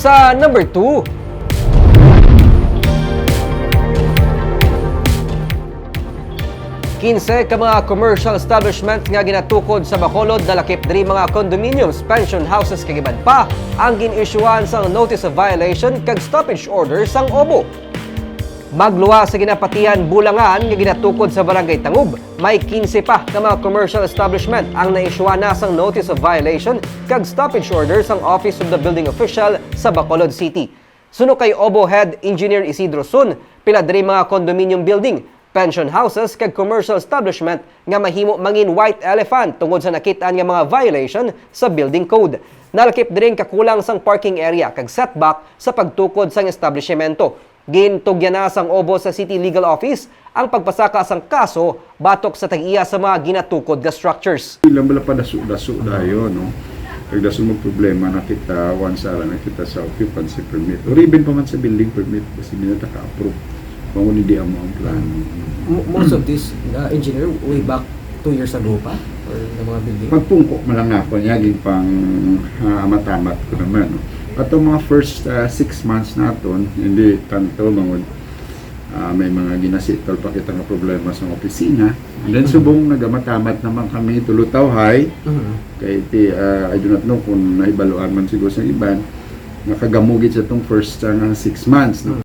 Sa number 2, kinse ka mga commercial establishment nga ginatukod sa Bacolod na lakip diri mga condominiums, pension houses kag iban pa ang gin-issuean sang notice of violation kag stoppage order sang OBO. Magluwa sa ginapatihan Bulangan nga ginatukod sa Barangay Tangub, may 15 pa ka mga commercial establishment ang na-issuean na sang notice of violation kag stoppage order sang Office of the Building Official sa Bacolod City. Suno kay OBO Head Engineer Isidro Sun, pila diri mga condominium building, pension houses kag commercial establishment nga mahimo mangin white elephant tungod sa nakitaan nga mga violation sa building code. Nalakip din kakulang sang parking area kag setback sa pagtukod sang establishmento. Gintugyan na sang OBO sa City Legal Office ang pagpasaka sang kaso batok sa tag-iya sa mga ginatukod nga structures. Ilang bala pa daso dayo, no? Kag daso mo problema nakita once ara nakita sa occupancy permit. Or even pa man sa building permit kasi minata ka-approve. Kung hindi mo ang plano. Most of this engineer way back 2 years ago pa or ng mga building. Pagpungko mo lang ako niya pang matamat ko naman. No? At ang mga first 6 months naton, hindi tanto mga may mga ginasitol pa kita nga problema sa opisina. And then subong nagamatamat naman kami tulutaw-hay. Kaya I do not know kung nahibaluan man siguro sa iban. Nakagamugit sa itong first 6 months. No?